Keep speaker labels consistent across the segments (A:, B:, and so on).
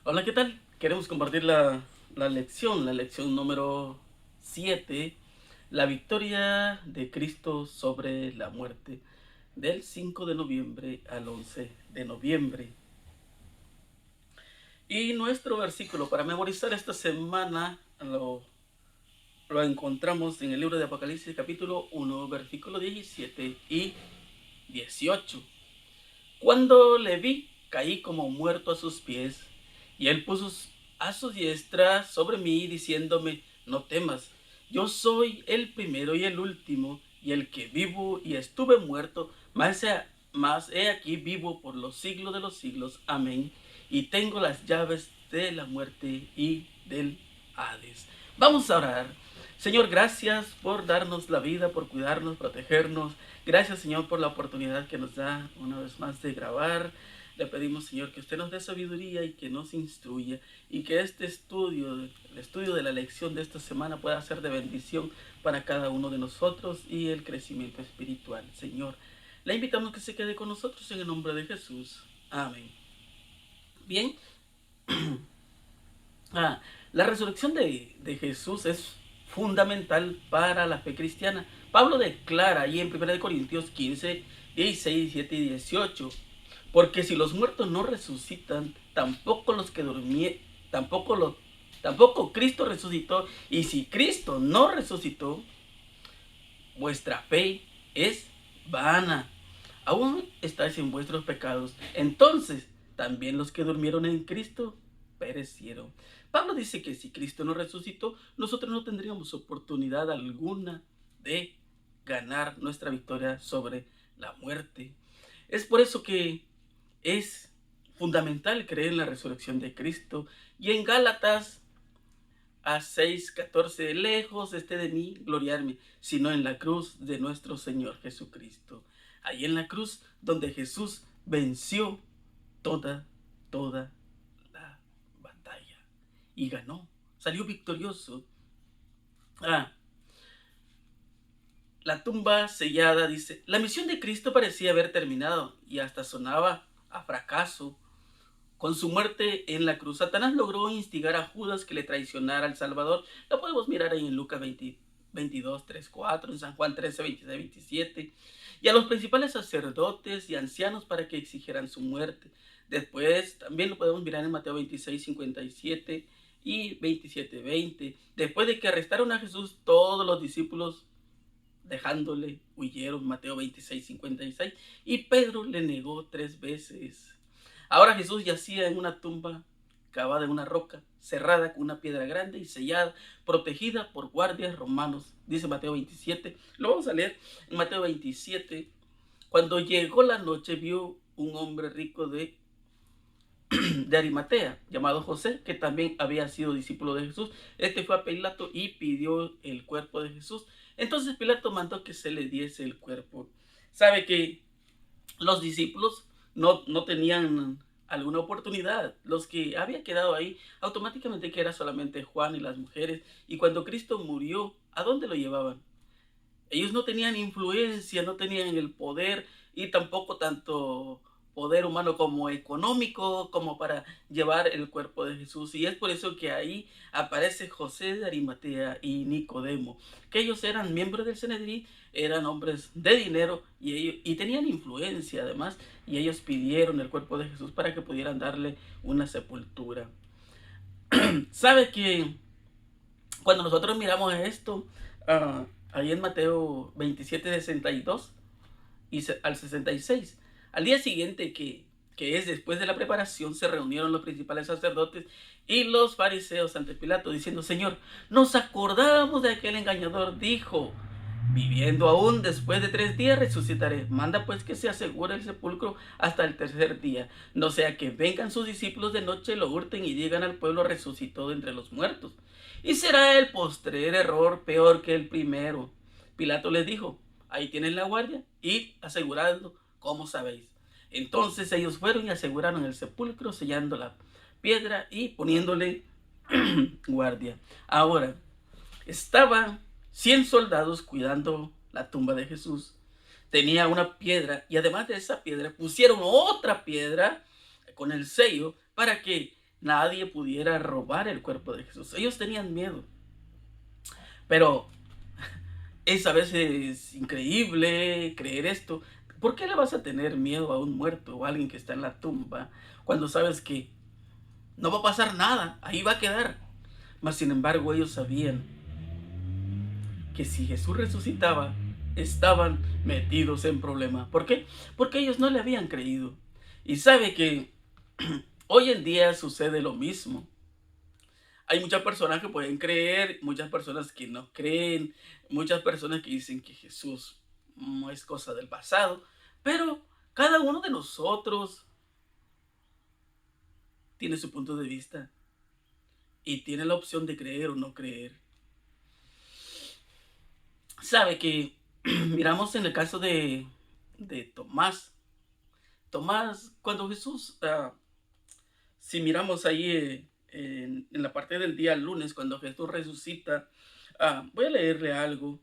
A: Hola, ¿qué tal? Queremos compartir la lección número 7, la victoria de Cristo sobre la muerte, del 5 de noviembre al 11 de noviembre. Y nuestro versículo para memorizar esta semana lo encontramos en el libro de Apocalipsis capítulo 1, versículo 17 y 18. Cuando le vi, caí como muerto a sus pies, y él puso a su diestra sobre mí, diciéndome: no temas, yo soy el primero y el último, y el que vivo y estuve muerto, mas he aquí vivo por los siglos de los siglos. Amén. Y tengo las llaves de la muerte y del Hades. Vamos a orar. Señor, gracias por darnos la vida, por cuidarnos, protegernos. Gracias, Señor, por la oportunidad que nos da una vez más de grabar. Le pedimos, Señor, que usted nos dé sabiduría y que nos instruya, y que este estudio, el estudio de la lección de esta semana, pueda ser de bendición para cada uno de nosotros y el crecimiento espiritual. Señor, le invitamos que se quede con nosotros en el nombre de Jesús. Amén. Bien, la resurrección de Jesús es fundamental para la fe cristiana. Pablo declara ahí en 1 Corintios 15, 16, 17 y 18: porque si los muertos no resucitan, tampoco Cristo resucitó. Y si Cristo no resucitó, vuestra fe es vana. Aún estáis en vuestros pecados. Entonces, también los que durmieron en Cristo perecieron. Pablo dice que si Cristo no resucitó, nosotros no tendríamos oportunidad alguna de ganar nuestra victoria sobre la muerte. Es por eso que es fundamental creer en la resurrección de Cristo. Y en Gálatas a 6:14: lejos esté de mí gloriarme, sino en la cruz de nuestro Señor Jesucristo. Ahí en la cruz donde Jesús venció toda la batalla y ganó, salió victorioso. La tumba sellada, dice, la misión de Cristo parecía haber terminado y hasta sonaba a fracaso. Con su muerte en la cruz, Satanás logró instigar a Judas que le traicionara al Salvador. Lo podemos mirar ahí en Lucas 22, 3, 4, en San Juan 13, 26, 27. Y a los principales sacerdotes y ancianos para que exigieran su muerte. Después también lo podemos mirar en Mateo 26, 57 y 27, 20. Después de que arrestaron a Jesús, todos los discípulos dejándole huyeron, Mateo 26, 56. Y Pedro le negó 3 veces. Ahora Jesús yacía en una tumba cavada en una roca, cerrada con una piedra grande y sellada, protegida por guardias romanos. Dice Mateo 27. Lo vamos a leer en Mateo 27. Cuando llegó la noche, vio un hombre rico de Arimatea, llamado José, que también había sido discípulo de Jesús. Este fue a Pilato y pidió el cuerpo de Jesús. Entonces Pilato mandó que se le diese el cuerpo. Sabe que los discípulos no tenían alguna oportunidad. Los que habían quedado ahí, automáticamente que era solamente Juan y las mujeres. Y cuando Cristo murió, ¿a dónde lo llevaban? Ellos no tenían influencia, no tenían el poder, y tampoco tanto poder humano como económico como para llevar el cuerpo de Jesús. Y es por eso que ahí aparece José de Arimatea y Nicodemo, que ellos eran miembros del Sanedrín, eran hombres de dinero y tenían influencia además, y ellos pidieron el cuerpo de Jesús para que pudieran darle una sepultura. ¿Sabe que cuando nosotros miramos esto, ahí en Mateo 27, 62 y al 66, al día siguiente, que es después de la preparación, se reunieron los principales sacerdotes y los fariseos ante Pilato, diciendo: Señor, nos acordamos de aquel engañador, dijo: viviendo aún, después de 3 días resucitaré. Manda pues que se asegure el sepulcro hasta el tercer día, no sea que vengan sus discípulos de noche, lo hurten y digan al pueblo: resucitó de entre los muertos. Y será el postrer error peor que el primero. Pilato les dijo: ahí tienen la guardia, id aseguradlo, como sabéis. Entonces ellos fueron y aseguraron el sepulcro, sellando la piedra y poniéndole guardia. Ahora, estaban 100 soldados cuidando la tumba de Jesús. Tenía una piedra, y además de esa piedra pusieron otra piedra con el sello para que nadie pudiera robar el cuerpo de Jesús. Ellos tenían miedo. Pero es a veces increíble creer esto. ¿Por qué le vas a tener miedo a un muerto o a alguien que está en la tumba cuando sabes que no va a pasar nada, ahí va a quedar? Mas sin embargo ellos sabían que si Jesús resucitaba, estaban metidos en problemas. ¿Por qué? Porque ellos no le habían creído. Y sabe que hoy en día sucede lo mismo. Hay muchas personas que pueden creer, muchas personas que no creen, muchas personas que dicen que Jesús no es cosa del pasado, pero cada uno de nosotros tiene su punto de vista y tiene la opción de creer o no creer. Sabe que miramos en el caso de Tomás. Tomás, cuando Jesús, si miramos ahí en la parte del día lunes, cuando Jesús resucita, voy a leerle algo.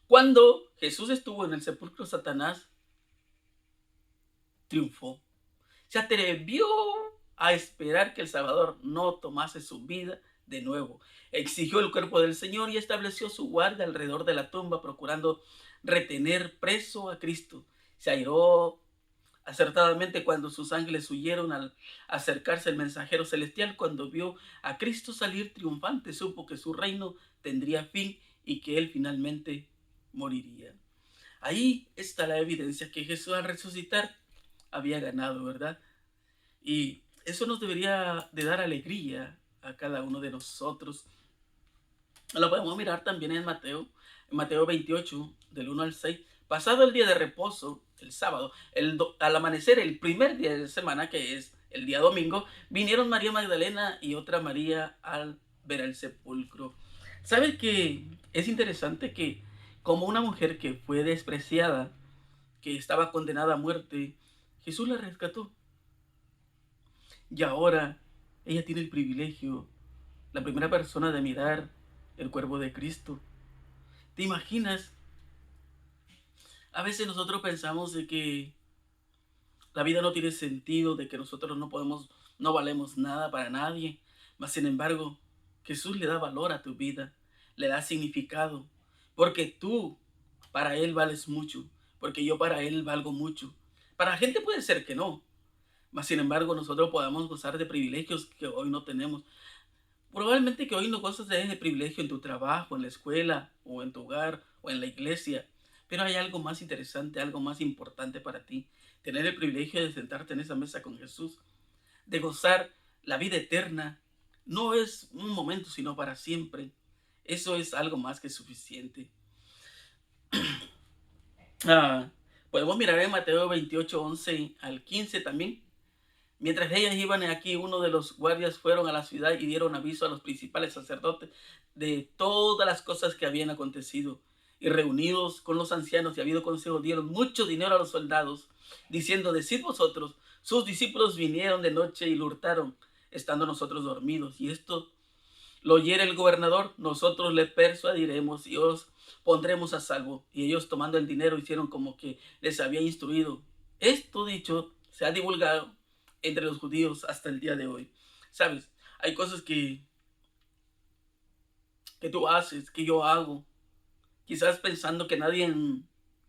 A: Cuando Jesús estuvo en el sepulcro, Satanás triunfó. Se atrevió a esperar que el Salvador no tomase su vida de nuevo. Exigió el cuerpo del Señor y estableció su guardia alrededor de la tumba, procurando retener preso a Cristo. Se airó acertadamente cuando sus ángeles huyeron al acercarse el mensajero celestial. Cuando vio a Cristo salir triunfante, supo que su reino tendría fin y que él finalmente moriría. Ahí está la evidencia que Jesús al resucitar había ganado, ¿verdad? Y eso nos debería de dar alegría a cada uno de nosotros. Lo podemos mirar también en Mateo 28, del 1 al 6. Pasado el día de reposo, el sábado, al amanecer, el primer día de la semana, que es el día domingo, vinieron María Magdalena y otra María al ver el sepulcro. ¿Sabe que es interesante que como una mujer que fue despreciada, que estaba condenada a muerte, Jesús la rescató? Y ahora ella tiene el privilegio, la primera persona de mirar el cuerpo de Cristo. ¿Te imaginas? A veces nosotros pensamos de que la vida no tiene sentido, de que nosotros no valemos nada para nadie. Mas sin embargo, Jesús le da valor a tu vida, le da significado, porque tú para Él vales mucho, porque yo para Él valgo mucho. Para la gente puede ser que no, mas sin embargo nosotros podamos gozar de privilegios que hoy no tenemos. Probablemente que hoy no gozas de ese privilegio en tu trabajo, en la escuela, o en tu hogar, o en la iglesia. Pero hay algo más interesante, algo más importante para ti. Tener el privilegio de sentarte en esa mesa con Jesús, de gozar la vida eterna. No es un momento, sino para siempre. Eso es algo más que suficiente. Ah, Podemos mirar en Mateo 28, 11 al 15 también. Mientras ellas iban aquí, uno de los guardias fueron a la ciudad y dieron aviso a los principales sacerdotes de todas las cosas que habían acontecido. Y reunidos con los ancianos y habido consejo, dieron mucho dinero a los soldados, diciendo: decid vosotros, sus discípulos vinieron de noche y lo hurtaron, estando nosotros dormidos. Y esto lo oyera el gobernador, nosotros le persuadiremos y os pondremos a salvo. Y ellos, tomando el dinero, hicieron como que les había instruido. Esto dicho se ha divulgado entre los judíos hasta el día de hoy. ¿Sabes? Hay cosas que tú haces, que yo hago, quizás pensando que nadie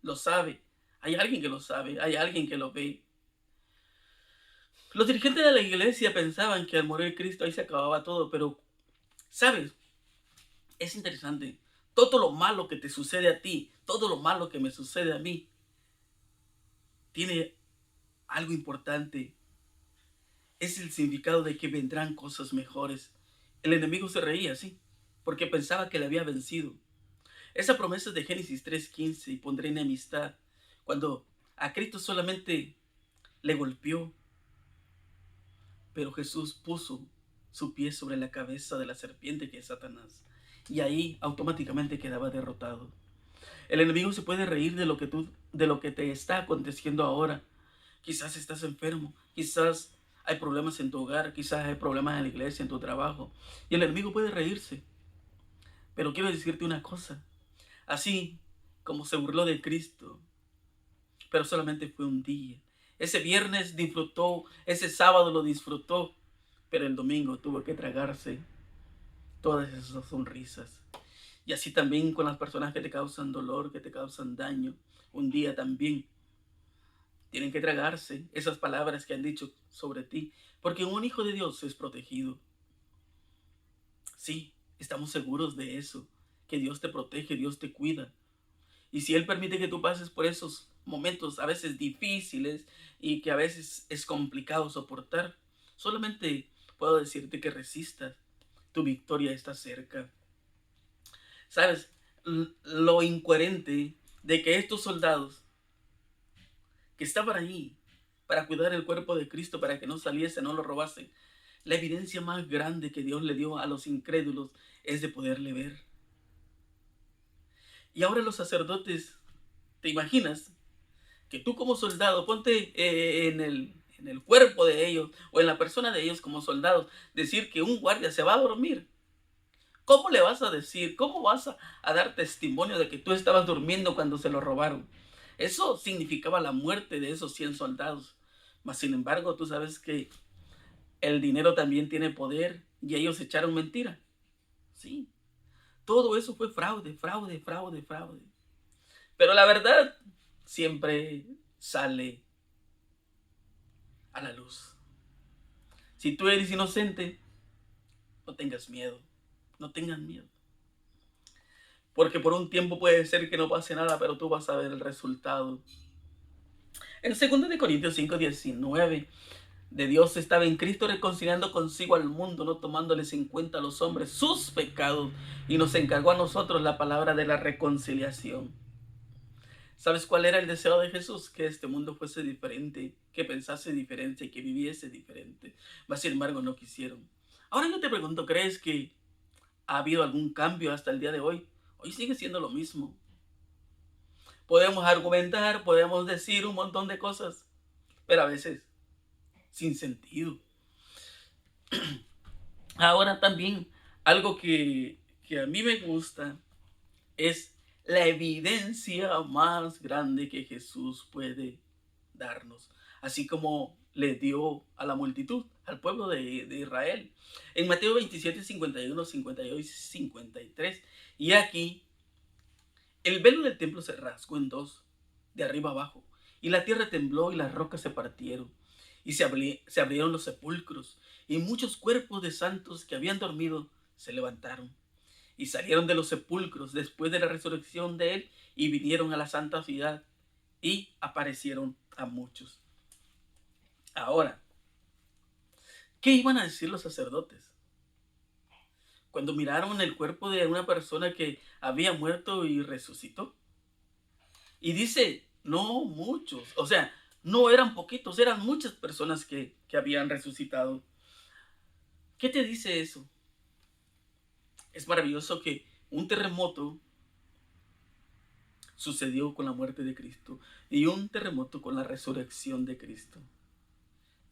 A: lo sabe. Hay alguien que lo sabe, hay alguien que lo ve. Los dirigentes de la iglesia pensaban que al morir Cristo ahí se acababa todo, pero, ¿sabes? Es interesante. Todo lo malo que te sucede a ti, todo lo malo que me sucede a mí, tiene algo importante. Es el significado de que vendrán cosas mejores. El enemigo se reía, sí, porque pensaba que le había vencido. Esa promesa de Génesis 3:15, y pondré enemistad, cuando a Cristo solamente le golpeó, pero Jesús puso su pie sobre la cabeza de la serpiente, que es Satanás, y ahí automáticamente quedaba derrotado. El enemigo se puede reír de lo que te está aconteciendo ahora. Quizás estás enfermo, quizás hay problemas en tu hogar, quizás hay problemas en la iglesia, en tu trabajo, y el enemigo puede reírse. Pero quiero decirte una cosa: así como se burló de Cristo, pero solamente fue un día. Ese viernes disfrutó, ese sábado lo disfrutó, pero el domingo tuvo que tragarse todas esas sonrisas. Y así también con las personas que te causan dolor, que te causan daño. Un día también tienen que tragarse esas palabras que han dicho sobre ti, porque un hijo de Dios es protegido. Sí, estamos seguros de eso, que Dios te protege, Dios te cuida. Y si Él permite que tú pases por esos momentos a veces difíciles y que a veces es complicado soportar, solamente puedo decirte que resistas. Tu victoria está cerca. ¿Sabes? Lo incoherente de que estos soldados que estaban ahí para cuidar el cuerpo de Cristo, para que no saliese, no lo robasen, la evidencia más grande que Dios le dio a los incrédulos es de poderle ver. Y ahora los sacerdotes, ¿te imaginas? Que tú como soldado, ponte en el cuerpo de ellos o en la persona de ellos como soldados, decir que un guardia se va a dormir. ¿Cómo le vas a decir? ¿Cómo vas a dar testimonio de que tú estabas durmiendo cuando se lo robaron? Eso significaba la muerte de esos 100 soldados. Mas, sin embargo, tú sabes que el dinero también tiene poder y ellos echaron mentira. Sí, todo eso fue fraude, fraude, fraude, fraude. Pero la verdad siempre sale a la luz. Si tú eres inocente, no tengas miedo, no tengan miedo. Porque por un tiempo puede ser que no pase nada, pero tú vas a ver el resultado. En 2 Corintios 5:19, de Dios estaba en Cristo reconciliando consigo al mundo, no tomándoles en cuenta a los hombres sus pecados, y nos encargó a nosotros la palabra de la reconciliación. ¿Sabes cuál era el deseo de Jesús? Que este mundo fuese diferente, que pensase diferente, que viviese diferente. Mas sin embargo no quisieron. Ahora yo te pregunto, ¿crees que ha habido algún cambio hasta el día de hoy? Hoy sigue siendo lo mismo. Podemos argumentar, podemos decir un montón de cosas, pero a veces sin sentido. Ahora también algo que a mí me gusta es la evidencia más grande que Jesús puede darnos, así como le dio a la multitud, al pueblo de Israel. En Mateo 27, 51, 52 y 53, y aquí el velo del templo se rasgó en dos, de arriba abajo, y la tierra tembló y las rocas se partieron, y se abrieron los sepulcros, y muchos cuerpos de santos que habían dormido se levantaron, y salieron de los sepulcros después de la resurrección de él, y vinieron a la santa ciudad, y aparecieron a muchos. Ahora, ¿qué iban a decir los sacerdotes cuando miraron el cuerpo de una persona que había muerto y resucitó? Y dice, no muchos, o sea, no eran poquitos, eran muchas personas que habían resucitado. ¿Qué te dice eso? Es maravilloso que un terremoto sucedió con la muerte de Cristo y un terremoto con la resurrección de Cristo.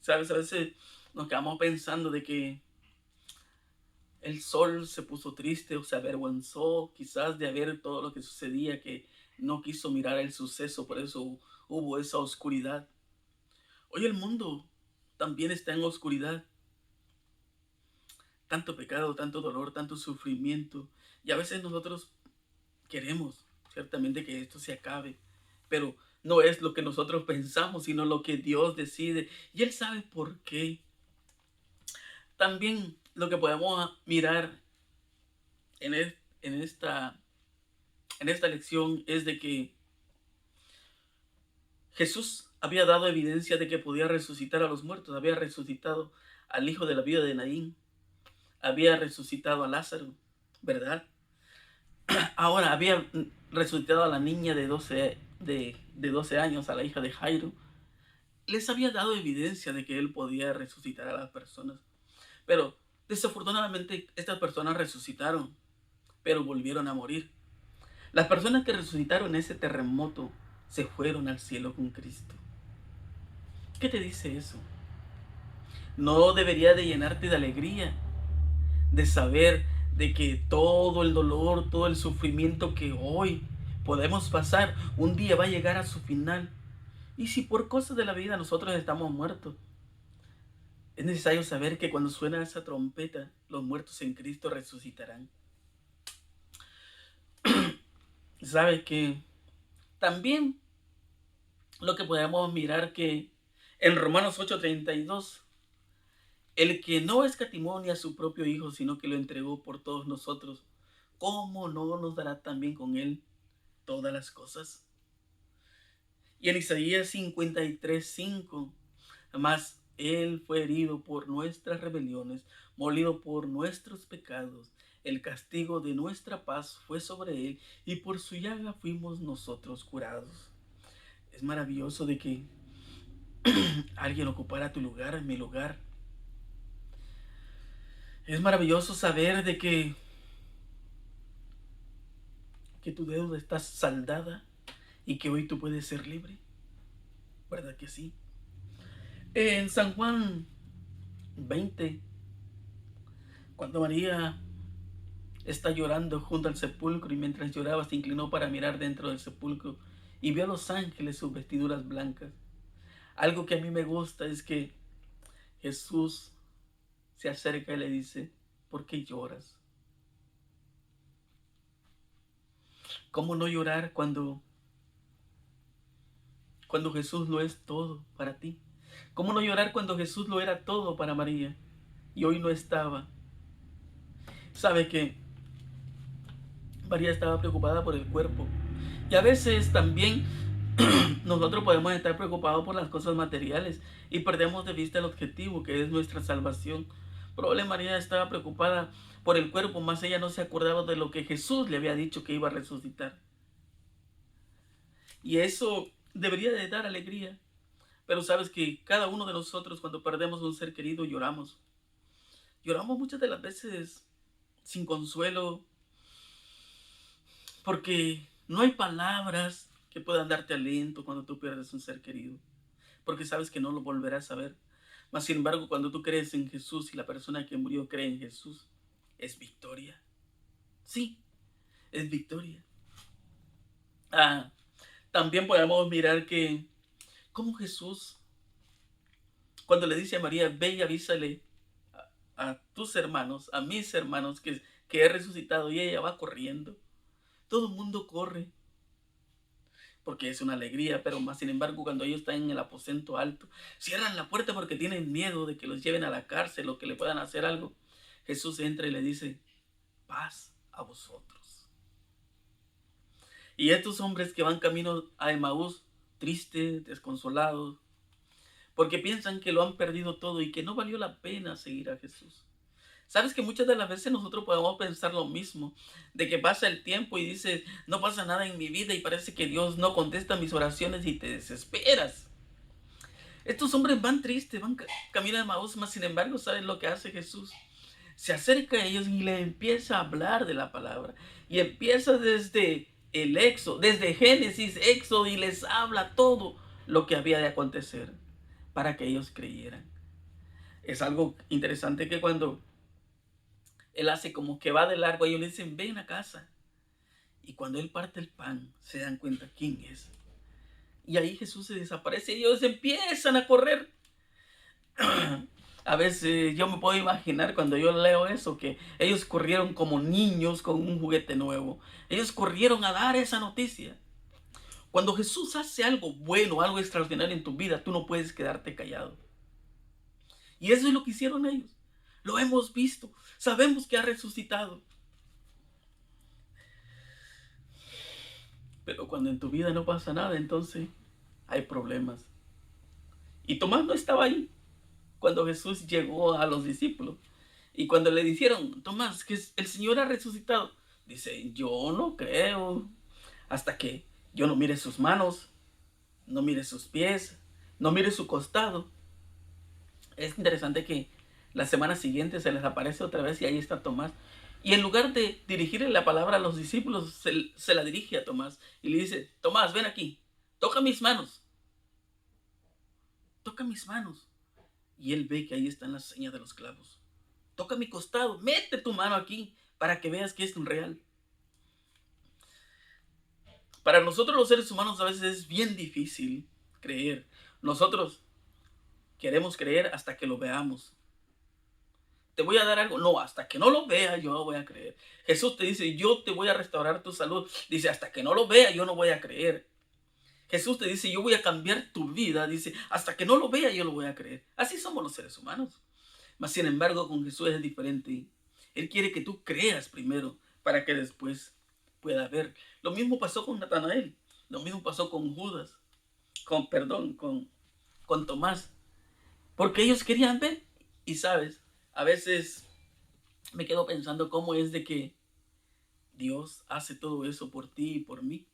A: ¿Sabes? A veces nos quedamos pensando de que el sol se puso triste o se avergonzó quizás de ver todo lo que sucedía, que no quiso mirar el suceso, por eso hubo esa oscuridad. Hoy el mundo también está en oscuridad. Tanto pecado, tanto dolor, tanto sufrimiento. Y a veces nosotros queremos ciertamente que esto se acabe, pero no es lo que nosotros pensamos, sino lo que Dios decide. Y Él sabe por qué. También lo que podemos mirar en esta lección es de que Jesús había dado evidencia de que podía resucitar a los muertos. Había resucitado al hijo de la viuda de Naín. Había resucitado a Lázaro, ¿verdad? Ahora había resucitado a la niña de 12 años, a la hija de Jairo. Les había dado evidencia de que él podía resucitar a las personas. Pero desafortunadamente estas personas resucitaron, pero volvieron a morir. Las personas que resucitaron en ese terremoto se fueron al cielo con Cristo. ¿Qué te dice eso? No debería de llenarte de alegría, de saber de que todo el dolor, todo el sufrimiento que hoy podemos pasar, un día va a llegar a su final. Y si por cosas de la vida nosotros estamos muertos, Es necesario saber que cuando suena esa trompeta, los muertos en Cristo resucitarán. Sabe que también lo que podemos mirar que en Romanos 8:32, el que no escatimó ni a su propio Hijo, sino que lo entregó por todos nosotros, ¿cómo no nos dará también con él todas las cosas? Y en Isaías 53:5, mas él fue herido por nuestras rebeliones, molido por nuestros pecados. El castigo de nuestra paz fue sobre él, y por su llaga fuimos nosotros curados. Es maravilloso de que alguien ocupara tu lugar, mi lugar. Es maravilloso saber de que tu deuda está saldada y que hoy tú puedes ser libre. ¿Verdad que sí? En San Juan 20, cuando María está llorando junto al sepulcro y mientras lloraba se inclinó para mirar dentro del sepulcro y vio a los ángeles sus vestiduras blancas. Algo que a mí me gusta es que Jesús se acerca y le dice, ¿por qué lloras? ¿Cómo no llorar cuando Jesús lo es todo para ti? ¿Cómo no llorar cuando Jesús lo era todo para María y hoy no estaba? Sabe que María estaba preocupada por el cuerpo. Y a veces también nosotros podemos estar preocupados por las cosas materiales y perdemos de vista el objetivo que es nuestra salvación. Probablemente María estaba preocupada por el cuerpo, más ella no se acordaba de lo que Jesús le había dicho que iba a resucitar. Y eso debería de dar alegría. Pero sabes que cada uno de nosotros cuando perdemos un ser querido lloramos. Lloramos muchas de las veces sin consuelo, porque no hay palabras que puedan darte aliento cuando tú pierdes un ser querido, porque sabes que no lo volverás a ver. Mas sin embargo, cuando tú crees en Jesús y la persona que murió cree en Jesús, es victoria. Sí, es victoria. También podemos mirar que como Jesús, cuando le dice a María, ve y avísale a tus hermanos, a mis hermanos, que he resucitado, y ella va corriendo. Todo el mundo corre porque es una alegría, pero más sin embargo cuando ellos están en el aposento alto, cierran la puerta porque tienen miedo de que los lleven a la cárcel o que le puedan hacer algo. Jesús entra y le dice, paz a vosotros. Y estos hombres que van camino a Emaús, tristes, desconsolados, porque piensan que lo han perdido todo y que no valió la pena seguir a Jesús. Sabes que muchas de las veces nosotros podemos pensar lo mismo, de que pasa el tiempo y dices, no pasa nada en mi vida y parece que Dios no contesta mis oraciones y te desesperas. Estos hombres van tristes, van camino de Maús, mas sin embargo, ¿saben lo que hace Jesús? Se acerca a ellos y le empieza a hablar de la palabra. Y empieza desde el Éxodo, desde Génesis, Éxodo, y les habla todo lo que había de acontecer para que ellos creyeran. Es algo interesante que cuando él hace como que va de largo, ellos le dicen, ven a casa. Y cuando él parte el pan, se dan cuenta quién es. Y ahí Jesús se desaparece y ellos empiezan a correr. A veces yo me puedo imaginar cuando yo leo eso, que ellos corrieron como niños con un juguete nuevo. Ellos corrieron a dar esa noticia. Cuando Jesús hace algo bueno, algo extraordinario en tu vida, tú no puedes quedarte callado. Y eso es lo que hicieron ellos. Lo hemos visto. Sabemos que ha resucitado. Pero cuando en tu vida no pasa nada, entonces hay problemas. Y Tomás no estaba ahí cuando Jesús llegó a los discípulos. Y cuando le dijeron, Tomás, que el Señor ha resucitado, dice, yo no creo. Hasta que yo no mire sus manos, no mire sus pies, no mire su costado. Es interesante que la semana siguiente se les aparece otra vez y ahí está Tomás. Y en lugar de dirigirle la palabra a los discípulos, se la dirige a Tomás y le dice, Tomás, ven aquí, toca mis manos, toca mis manos. Y él ve que ahí están las señas de los clavos. Toca mi costado, mete tu mano aquí para que veas que es real. Para nosotros los seres humanos a veces es bien difícil creer. Nosotros Queremos creer hasta que lo veamos. Te voy a dar algo. No, hasta que no lo vea, yo no voy a creer. Jesús te dice, yo te voy a restaurar tu salud. Dice, hasta que no lo vea, yo no voy a creer. Jesús te dice, yo voy a cambiar tu vida. Dice, hasta que no lo vea, yo lo voy a creer. Así somos los seres humanos. Mas, sin embargo, con Jesús es diferente. Él quiere que tú creas primero para que después pueda ver. Lo mismo pasó con Natanael. Lo mismo pasó con Judas. Con Tomás. Porque ellos querían ver. Y sabes, a veces me quedo pensando cómo es de que Dios hace todo eso por ti y por mí.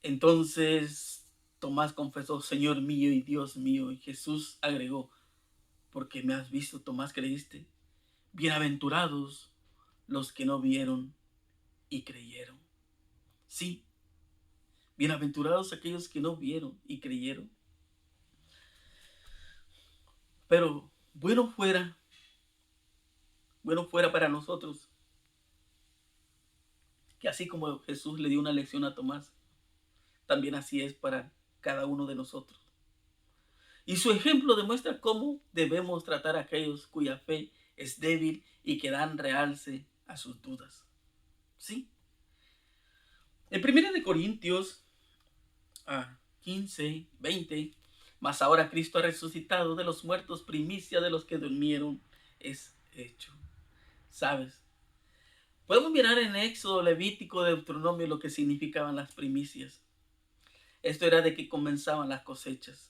A: Entonces Tomás confesó, Señor mío y Dios mío. Y Jesús agregó, porque me has visto, Tomás, creíste. Bienaventurados los que no vieron y creyeron. Sí, bienaventurados aquellos que no vieron y creyeron. Pero bueno fuera para nosotros que así como Jesús le dio una lección a Tomás, también así es para cada uno de nosotros. Y su ejemplo demuestra cómo debemos tratar a aquellos cuya fe es débil y que dan realce a sus dudas. ¿Sí? En 1 Corintios 15, 20, mas ahora Cristo ha resucitado de los muertos, primicia de los que durmieron es hecho. ¿Sabes? Podemos mirar en Éxodo, Levítico, Deuteronomio lo que significaban las primicias. Esto era de que comenzaban las cosechas.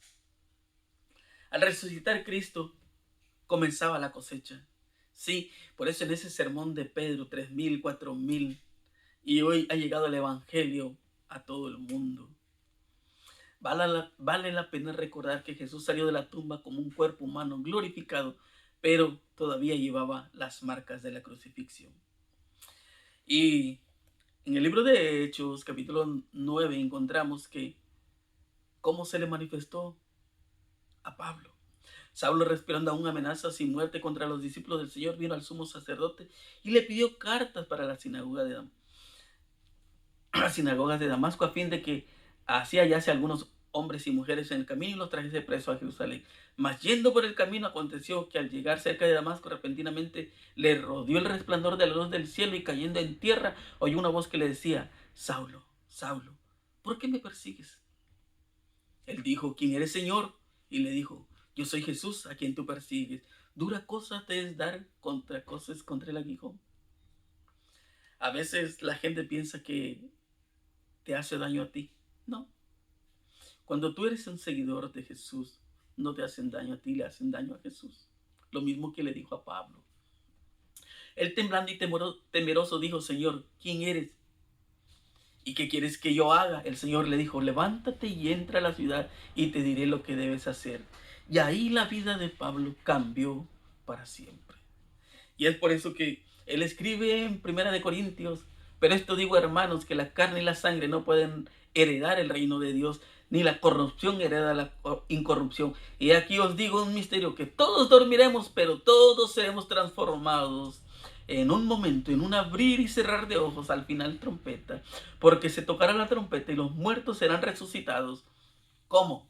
A: Al resucitar Cristo, comenzaba la cosecha. Sí, por eso en ese sermón de Pedro, 3,000, 4,000, y hoy ha llegado el Evangelio a todo el mundo. Vale la pena recordar que Jesús salió de la tumba como un cuerpo humano glorificado, pero todavía llevaba las marcas de la crucifixión. Y en el libro de Hechos, capítulo 9, encontramos que cómo se le manifestó a Pablo. Saulo, respirando aún amenazas y muerte contra los discípulos del Señor, vino al sumo sacerdote y le pidió cartas para la sinagoga las sinagogas de Damasco, a fin de que así hallase algunos hombres y mujeres en el camino y los trajese preso a Jerusalén. Mas yendo por el camino, aconteció que al llegar cerca de Damasco, repentinamente le rodeó el resplandor de la luz del cielo, y cayendo en tierra oyó una voz que le decía, Saulo, Saulo, ¿por qué me persigues? Él dijo, ¿quién eres, Señor? Y le dijo, yo soy Jesús, a quien tú persigues. Dura cosa te es dar cosas contra el aguijón. A veces la gente piensa que te hace daño a ti. No. Cuando tú eres un seguidor de Jesús, no te hacen daño a ti, le hacen daño a Jesús. Lo mismo que le dijo a Pablo. Él, temblando y temeroso, dijo, Señor, ¿quién eres? ¿Y qué quieres que yo haga? El Señor le dijo, levántate y entra a la ciudad y te diré lo que debes hacer. Y ahí la vida de Pablo cambió para siempre. Y es por eso que él escribe en 1 Corintios, pero esto digo, hermanos, que la carne y la sangre no pueden heredar el reino de Dios, ni la corrupción hereda la incorrupción. Y aquí os digo un misterio, que todos dormiremos, pero todos seremos transformados en un momento, en un abrir y cerrar de ojos, al final trompeta, porque se tocará la trompeta y los muertos serán resucitados. ¿Cómo?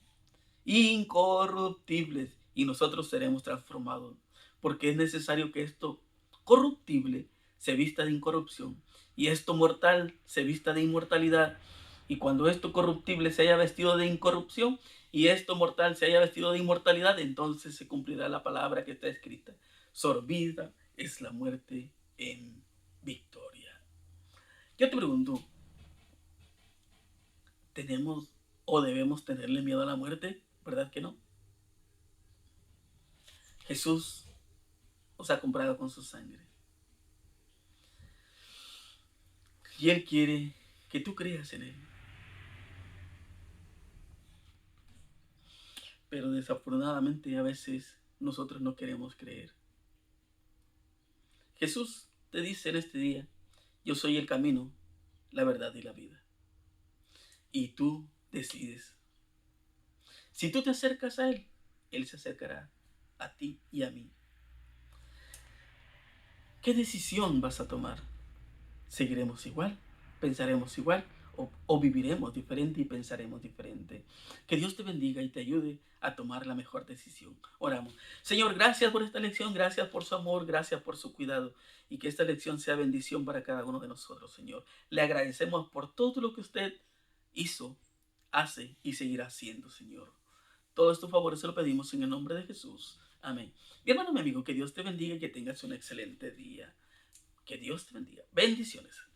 A: Incorruptibles, y nosotros seremos transformados, porque es necesario que esto corruptible se vista de incorrupción y esto mortal se vista de inmortalidad. Y cuando esto corruptible se haya vestido de incorrupción y esto mortal se haya vestido de inmortalidad, entonces se cumplirá la palabra que está escrita: sorbida es la muerte en victoria. Yo te pregunto, ¿tenemos o debemos tenerle miedo a la muerte? ¿Verdad que no? Jesús os ha comprado con su sangre. Y Él quiere que tú creas en Él. Pero desafortunadamente a veces nosotros no queremos creer. Jesús te dice en este día, yo soy el camino, la verdad y la vida. Y tú decides. Si tú te acercas a Él, Él se acercará a ti y a mí. ¿Qué decisión vas a tomar? ¿Seguiremos igual? ¿Pensaremos igual? o viviremos diferente y pensaremos diferente. Que Dios te bendiga y te ayude a tomar la mejor decisión. Oramos. Señor, gracias por esta lección, gracias por su amor, gracias por su cuidado y que esta lección sea bendición para cada uno de nosotros, Señor. Le agradecemos por todo lo que usted hizo, hace y seguirá haciendo, Señor. Todos estos favores se lo pedimos en el nombre de Jesús. Amén. Mi hermano, mi amigo, que Dios te bendiga y que tengas un excelente día. Que Dios te bendiga. Bendiciones.